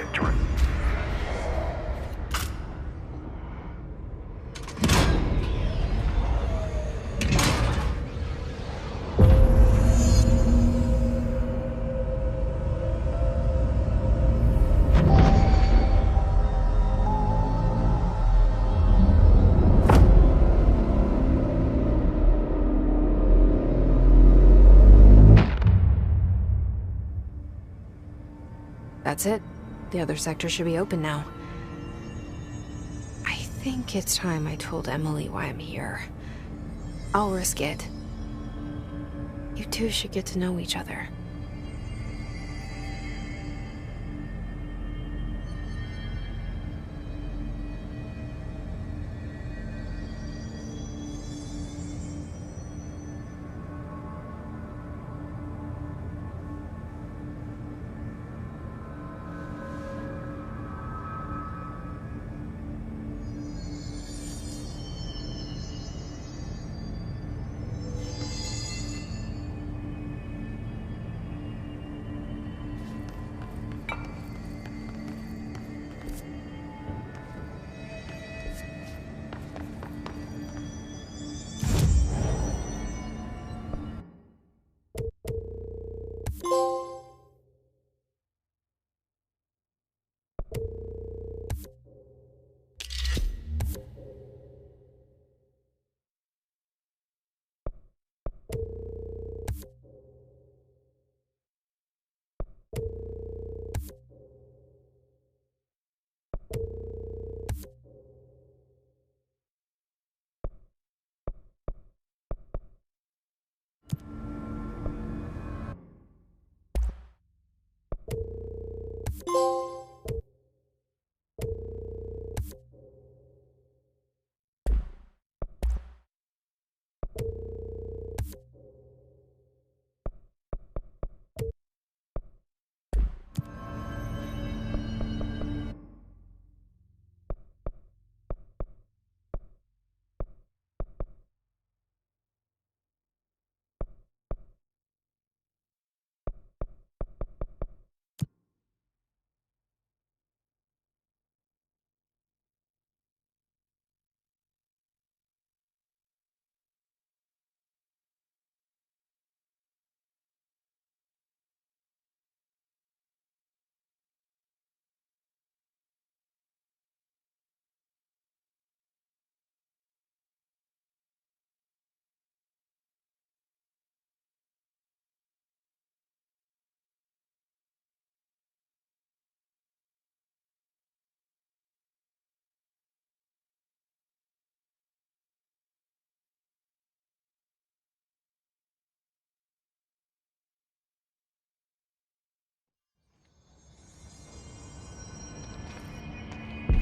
victory. That's it. The other sector should be open now. I think it's time I told Emily why I'm here. I'll risk it. You two should get to know each other.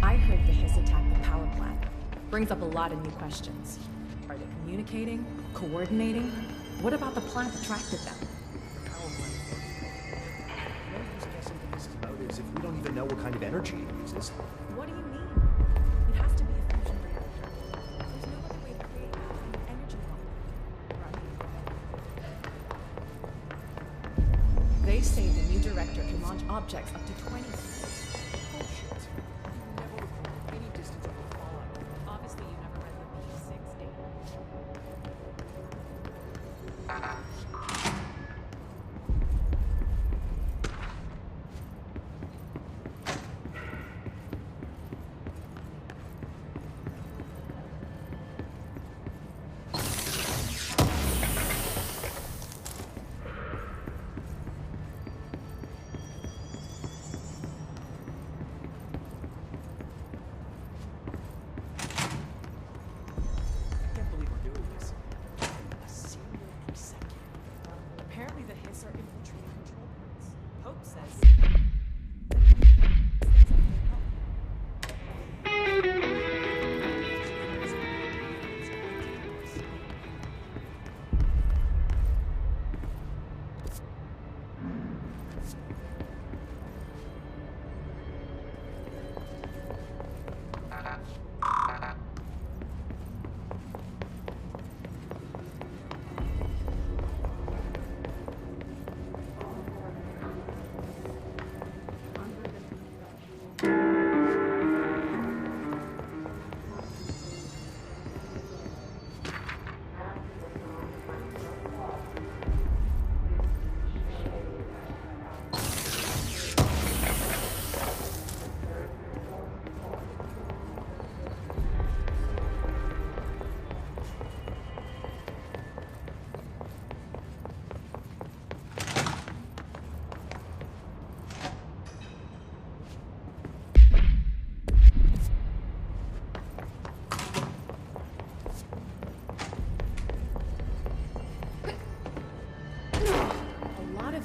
I heard the Hiss attacked the power plant. Brings up a lot of new questions. Are they communicating? Coordinating? What about the plant attracted them? The power plant. No use guessing the Hiss's motives if we don't even know what kind of energy it uses. What do you mean? It has to be a fusion reactor. There's no other way to create that kind of energy model. They say the new director can launch objects up to 20. Obviously, you never read the P6 data. Apparently the Hiss are infiltrating control points. Pope says...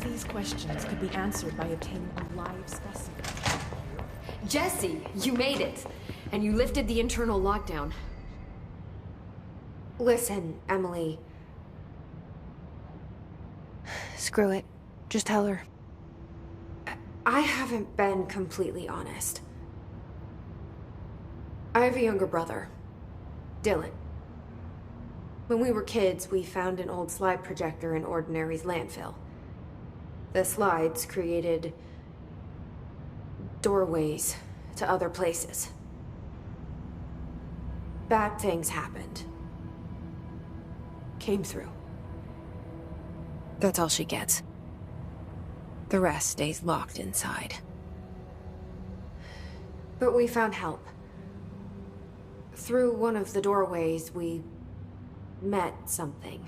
these questions could be answered by obtaining a live specimen. Jesse, you made it! And you lifted the internal lockdown. Listen, Emily. Screw it. Just tell her. I haven't been completely honest. I have a younger brother, Dylan. When we were kids, we found an old slide projector in Ordinary's landfill. The slides created doorways to other places. Bad things happened. Came through. That's all she gets. The rest stays locked inside. But we found help. Through one of the doorways, we met something.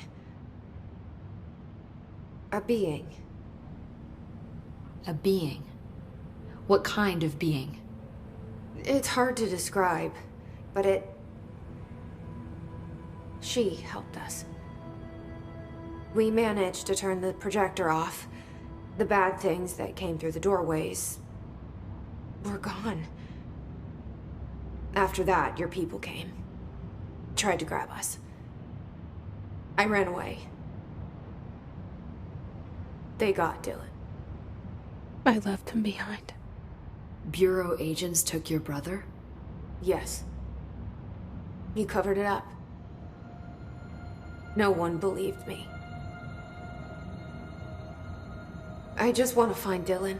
A being. A being? What kind of being? It's hard to describe, but she helped us. We managed to turn the projector off. The bad things that came through the doorways were gone. After that, your people came. Tried to grab us. I ran away. They got Dylan. I left him behind. Bureau agents took your brother? Yes. He covered it up. No one believed me. I just want to find Dylan.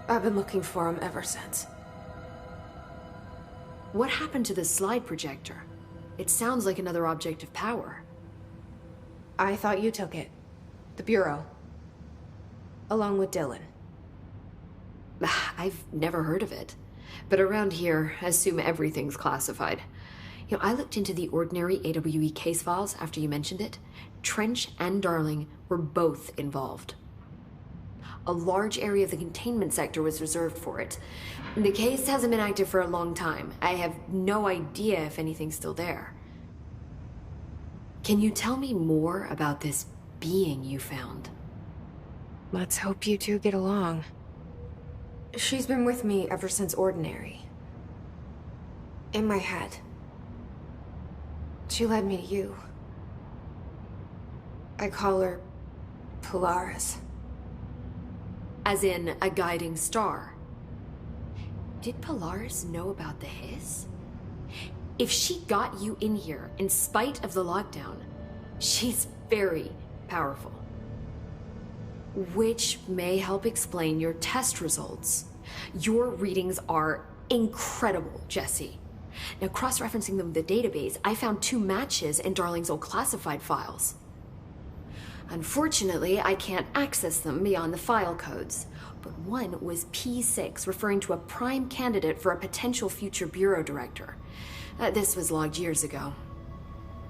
I've been looking for him ever since. What happened to the slide projector? It sounds like another object of power. I thought you took it. The Bureau. Along with Dylan. I've never heard of it. But around here, I assume everything's classified. You know, I looked into the Ordinary AWE case files after you mentioned it. Trench and Darling were both involved. A large area of the containment sector was reserved for it. The case hasn't been active for a long time. I have no idea if anything's still there. Can you tell me more about this being you found? Let's hope you two get along. She's been with me ever since Ordinary. In my head. She led me to you. I call her Polaris. As in a guiding star. Did Polaris know about the hiss? If she got you in here in spite of the lockdown, she's very powerful. Which may help explain your test results. Your readings are incredible, Jesse. Now, cross-referencing them with the database, I found 2 matches in Darling's old classified files. Unfortunately, I can't access them beyond the file codes, but one was P6, referring to a prime candidate for a potential future bureau director. This was logged years ago.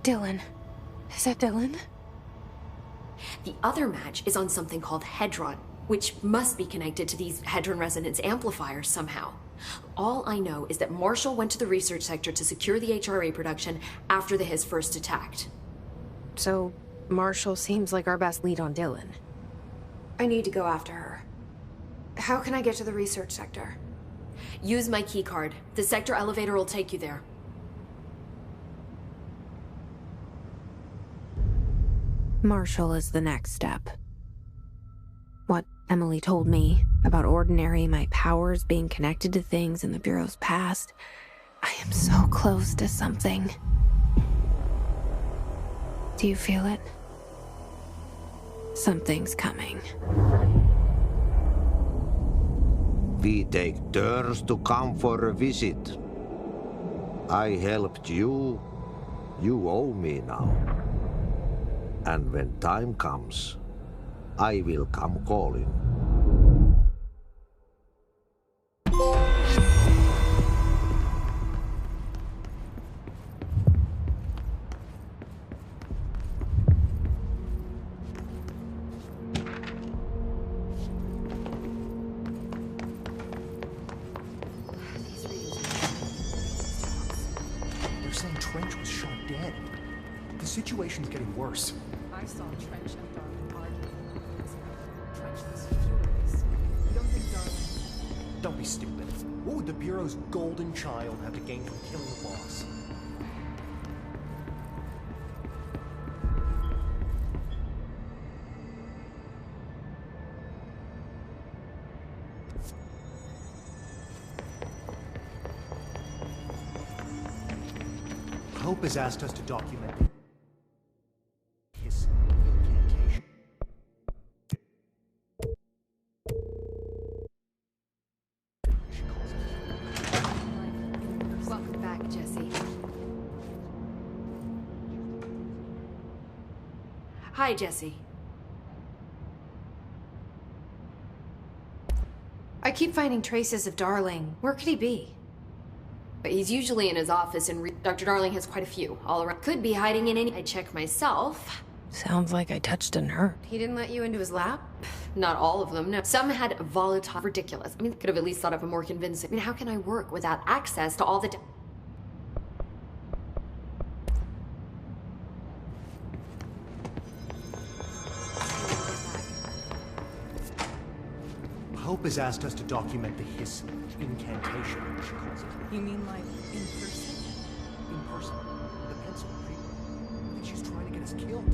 Dylan. Is that Dylan? The other match is on something called Hedron, which must be connected to these Hedron resonance amplifiers somehow. All I know is that Marshall went to the research sector to secure the HRA production after the Hiss first attacked. So, Marshall seems like our best lead on Dylan. I need to go after her. How can I get to the research sector? Use my keycard. The sector elevator will take you there. Marshall is the next step. What Emily told me about Ordinary, my powers being connected to things in the Bureau's past. I am so close to something. Do you feel it? Something's coming. We take turns to come for a visit. I helped you. You owe me now. And when time comes, I will come calling. They're saying Trench was shot dead. The situation's getting worse. I saw Trench and Darling arguing. What would the Bureau's golden child have to gain from killing the boss? Hope has asked us to document his incantation. She calls it. Welcome back, Jesse. Hi, Jesse. I keep finding traces of Darling. Where could he be? But he's usually in his office, and Dr. Darling has quite a few all around. Could be hiding in any. I check myself. Sounds like I touched a nerve. He didn't let you into his lab? Not all of them, no. Some had volatile. Ridiculous. I mean, could have at least thought of a more convincing. I mean, how can I work without access to all the. Hope has asked us to document the hiss incantation, she calls it. You mean like in person? In person. The pencil and paper. I think she's trying to get us killed.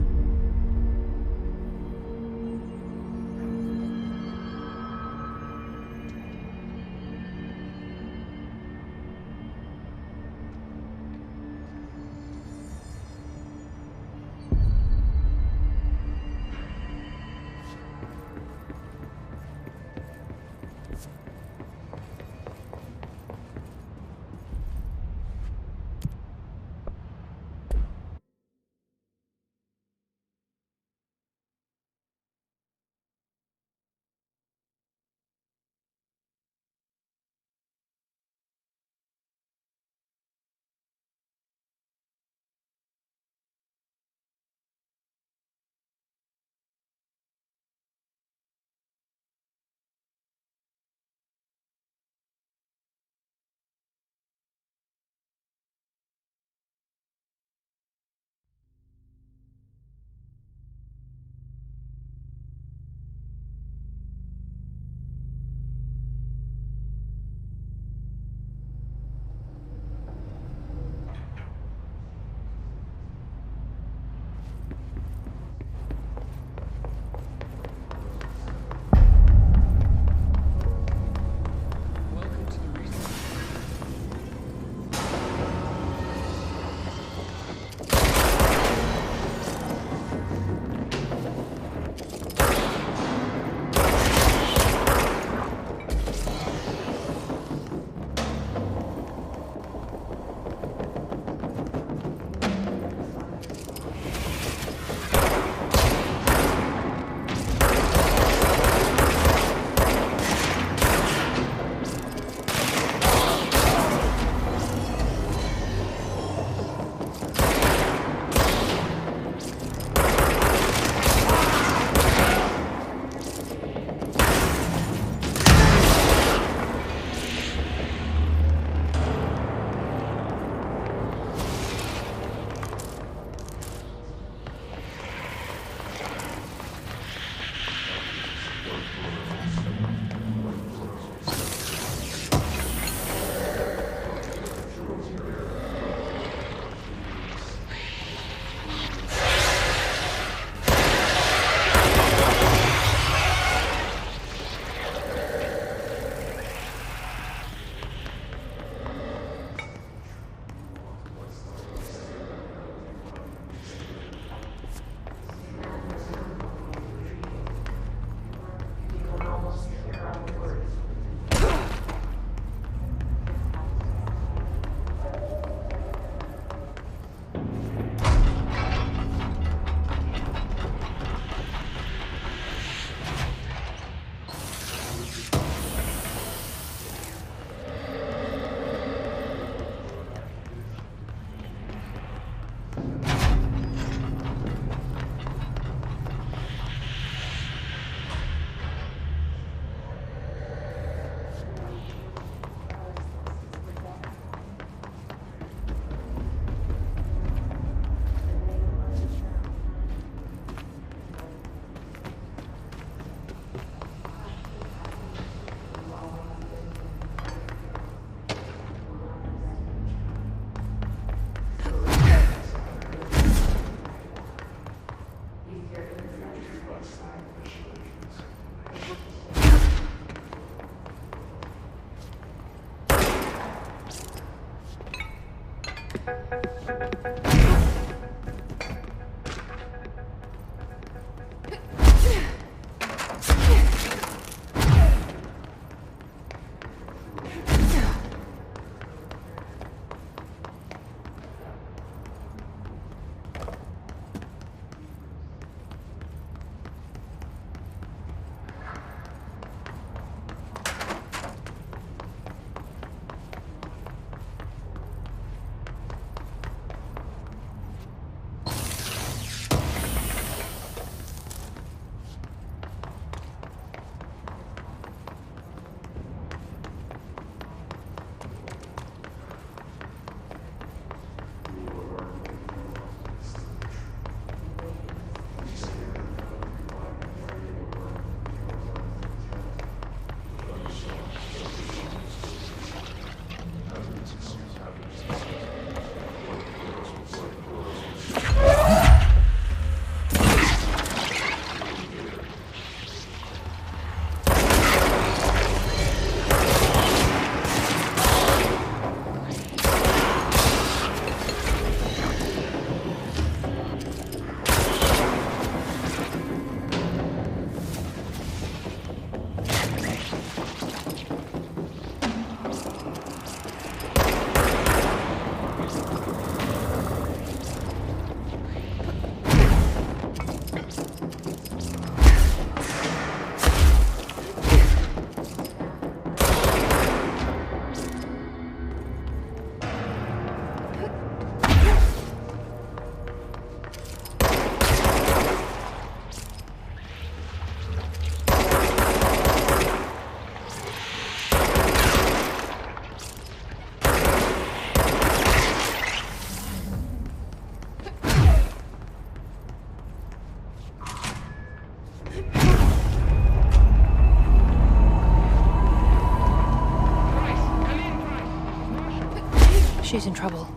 She's in trouble.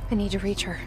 I need to reach her.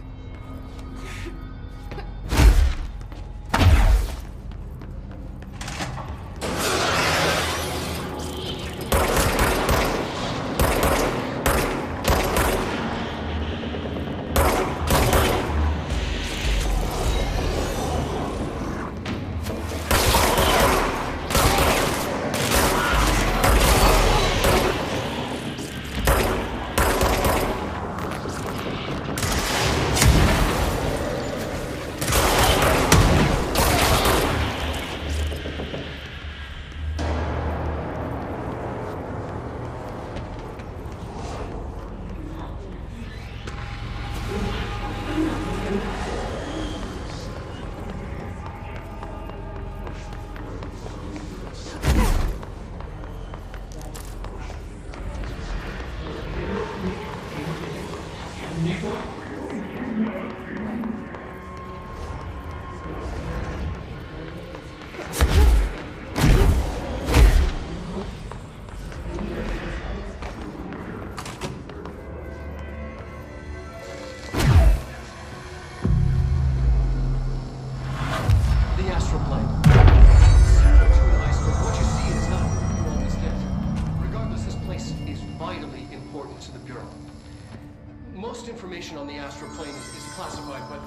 Most information on the astral plane is classified, but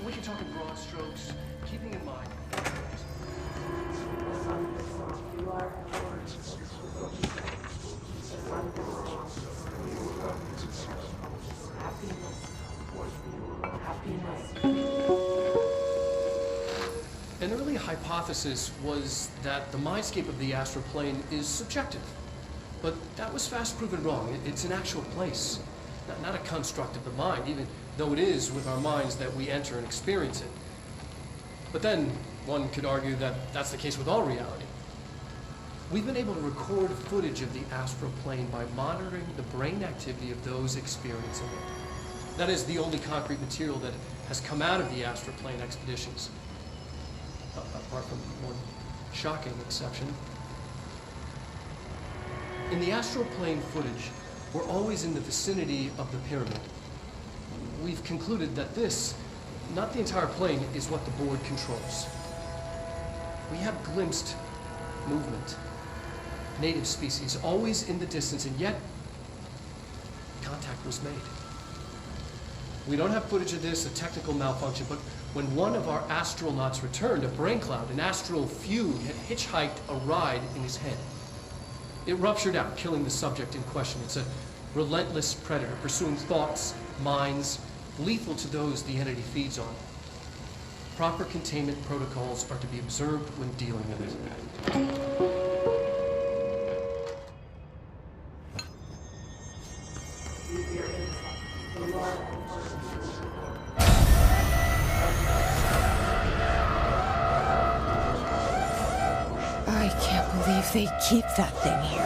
we can talk in broad strokes, keeping in mind. An early hypothesis was that the mindscape of the astral plane is subjective. But that was fast proven wrong. It's an actual place, not a construct of the mind, even though it is with our minds that we enter and experience it. But then one could argue that that's the case with all reality. We've been able to record footage of the astral plane by monitoring the brain activity of those experiencing it. That is the only concrete material that has come out of the astral plane expeditions, apart from one shocking exception. In the astral plane footage, we're always in the vicinity of the pyramid. We've concluded that this, not the entire plane, is what the board controls. We have glimpsed movement, native species, always in the distance, and yet contact was made. We don't have footage of this, a technical malfunction, but when one of our astronauts returned, a brain cloud, an astral fugue, had hitchhiked a ride in his head. It ruptured out, killing the subject in question. It's a relentless predator, pursuing thoughts, minds, lethal to those the entity feeds on. Proper containment protocols are to be observed when dealing with it. I can't believe they keep that thing here.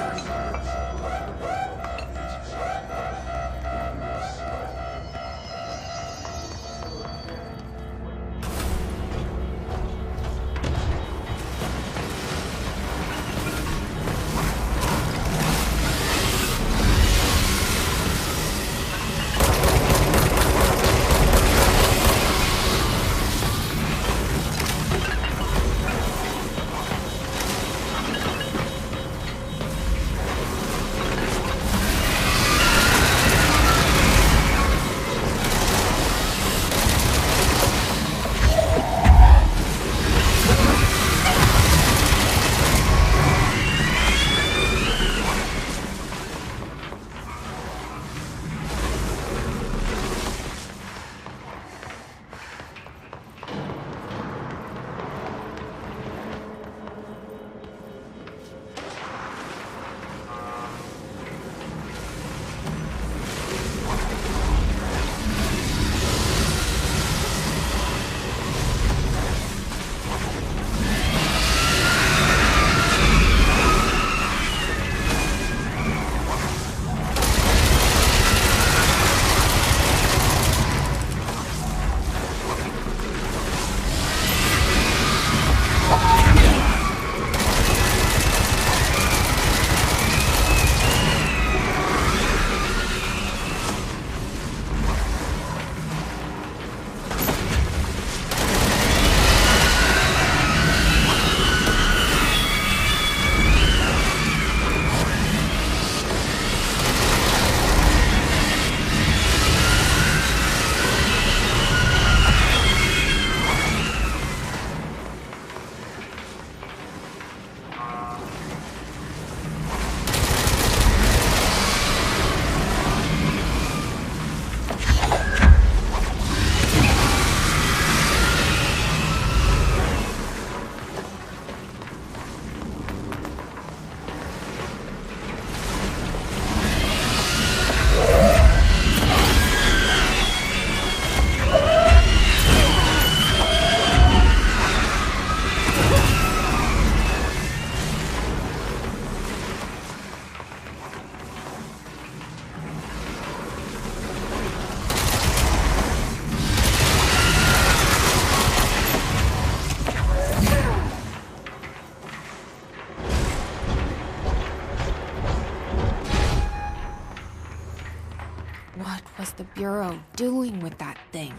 What was the Bureau doing with that thing?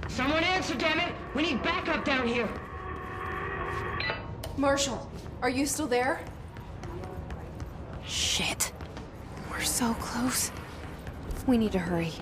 Someone answer, damn it! We need backup down here! Marshall, are you still there? Shit. We're so close. We need to hurry.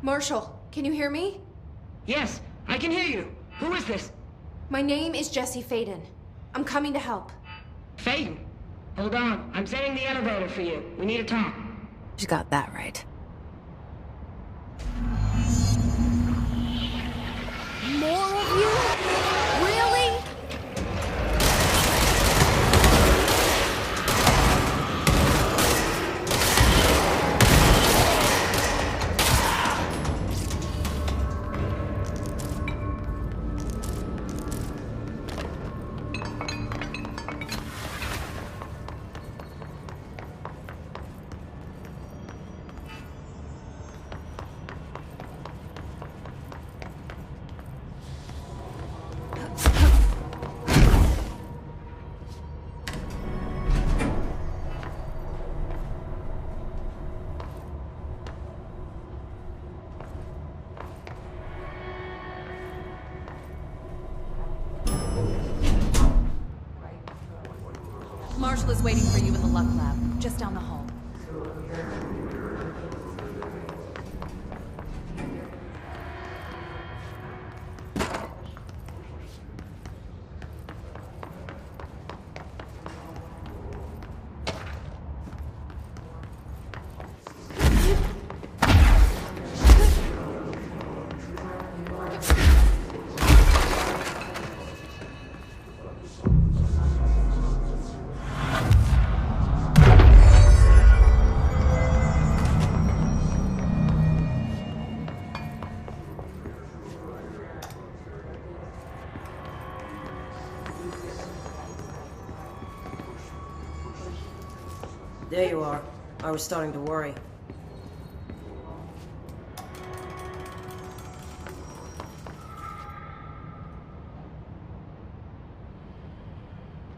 Marshall, can you hear me? Yes, I can hear you. Who is this? My name is Jesse Faden. I'm coming to help. Faden. Hold on. I'm setting the elevator for you. We need to talk. She's got that right. More of you? Really? Marshall is waiting for you in the Luck Lab, just down the hall. There you are. I was starting to worry.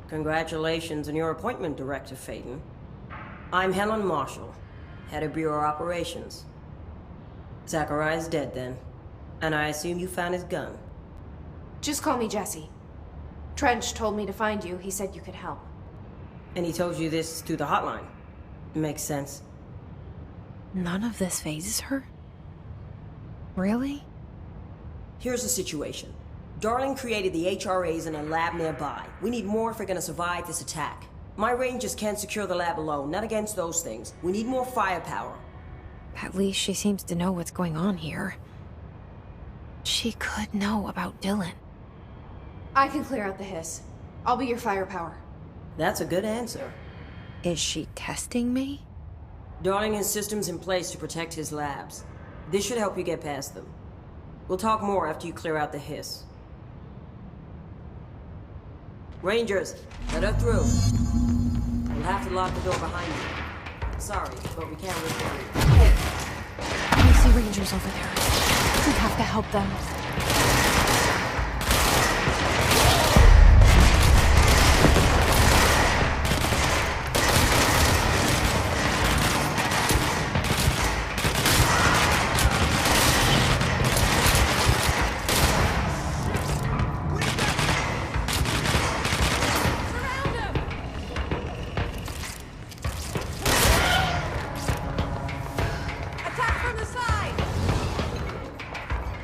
Congratulations on your appointment, Director Faden. I'm Helen Marshall, head of Bureau Operations. Zachariah's dead then, and I assume you found his gun. Just call me Jesse. Trench told me to find you. He said you could help. And he told you this through the hotline. Makes sense. None of this phases her? Really? Here's the situation. Darling created the HRAs in a lab nearby. We need more if we're gonna survive this attack. My rangers can't secure the lab alone, not against those things. We need more firepower. At least she seems to know what's going on here. She could know about Dylan. I can clear out the hiss. I'll be your firepower. That's a good answer. Is she testing me? Darling has systems in place to protect his labs. This should help you get past them. We'll talk more after you clear out the hiss. Rangers, let her through. We'll have to lock the door behind you. Sorry, but we can't risk it. I see Rangers over there. We have to help them.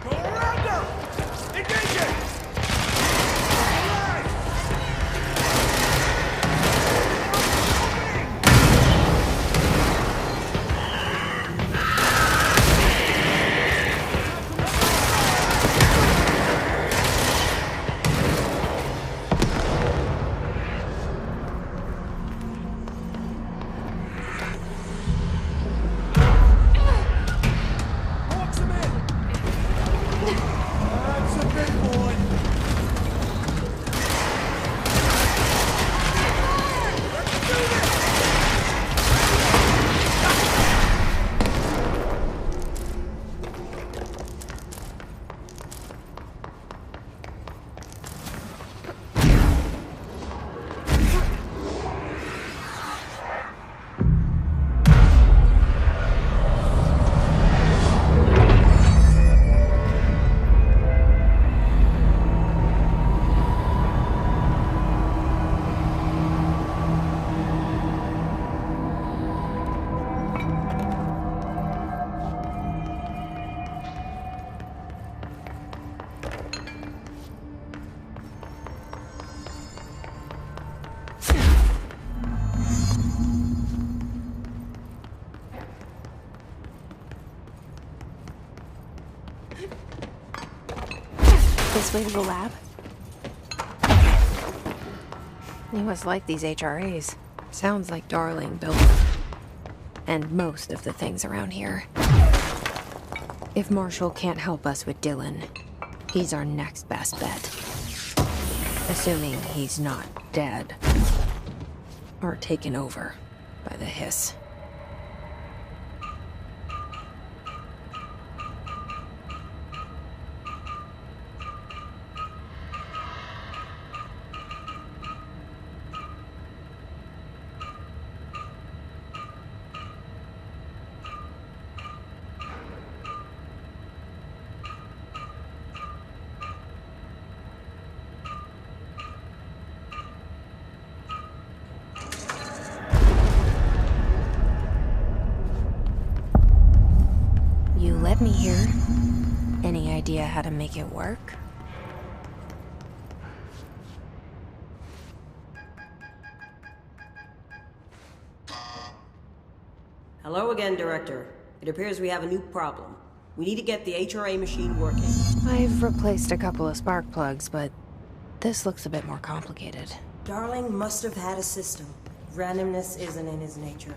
Go around him! this way to the lab? You must like these HRAs. Sounds like Darling built them. And most of the things around here. If Marshall can't help us with Dylan, he's our next best bet. Assuming he's not dead. Or taken over by the hiss. Let me here. Any idea how to make it work? Hello again, Director. It appears we have a new problem. We need to get the HRA machine working. I've replaced a couple of spark plugs, but this looks a bit more complicated. Darling must have had a system. Randomness isn't in his nature.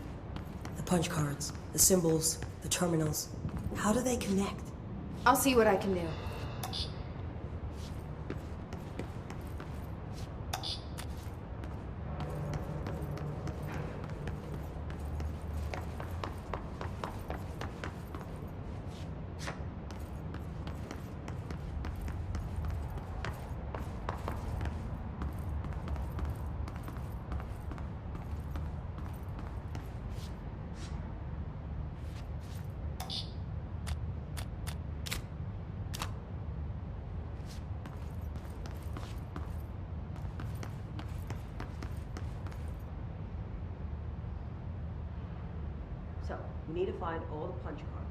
The punch cards, the symbols, the terminals. How do they connect? I'll see what I can do. So, we need to find all the punch cards.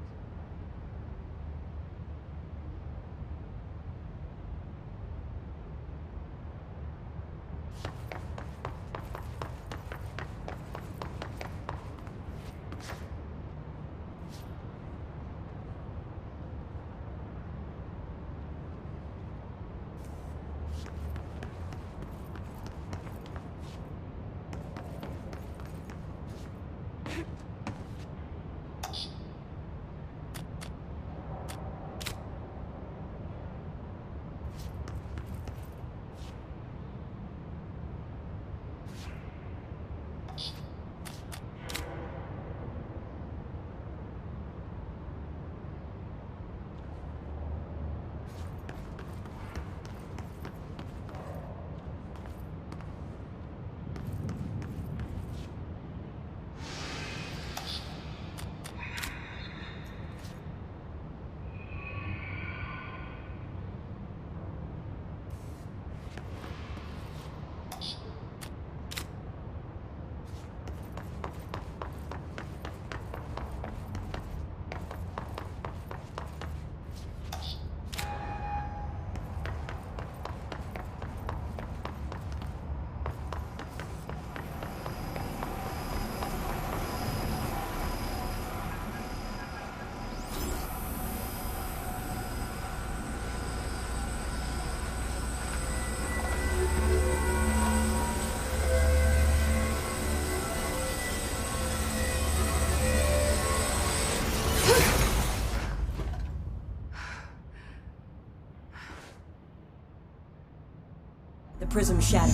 The prism shattered.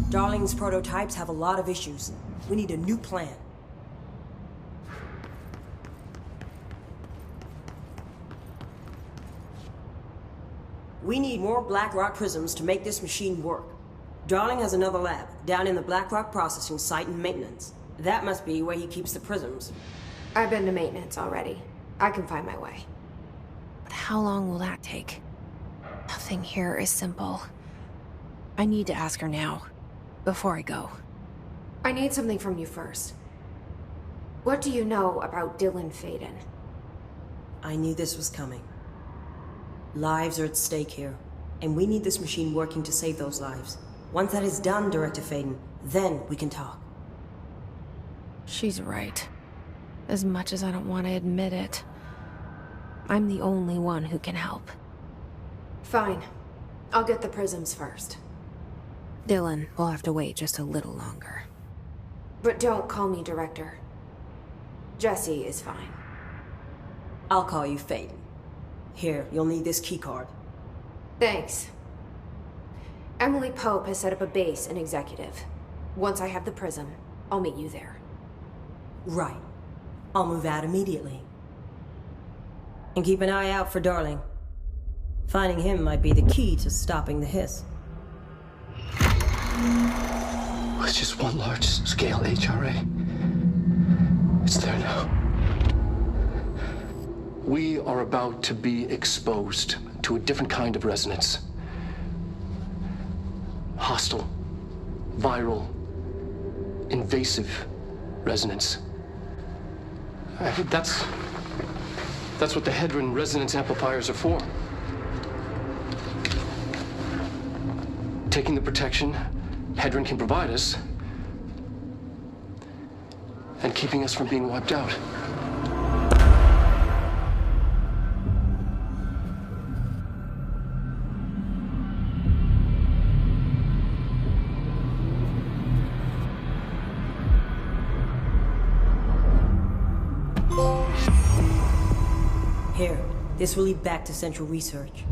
Darling's prototypes have a lot of issues. We need a new plan. We need more Blackrock prisms to make this machine work. Darling has another lab, down in the Blackrock processing site in maintenance. That must be where he keeps the prisms. I've been to maintenance already. I can find my way. But how long will that take? Nothing here is simple. I need to ask her now, before I go. I need something from you first. What do you know about Dylan Faden? I knew this was coming. Lives are at stake here, and we need this machine working to save those lives. Once that is done, Director Faden, then we can talk. She's right. As much as I don't want to admit it, I'm the only one who can help. Fine. I'll get the prisms first. Dylan will have to wait just a little longer. But don't call me Director. Jesse is fine. I'll call you Faden. Here, you'll need this keycard. Thanks. Emily Pope has set up a base in Executive. Once I have the prism, I'll meet you there. Right. I'll move out immediately. And keep an eye out for Darling. Finding him might be the key to stopping the hiss. It's just one large-scale HRA. It's there now. We are about to be exposed to a different kind of resonance. Hostile, viral, invasive resonance. That's what the Hedron resonance amplifiers are for. Taking the protection Hedron can provide us, and keeping us from being wiped out. Here, this will lead back to Central Research.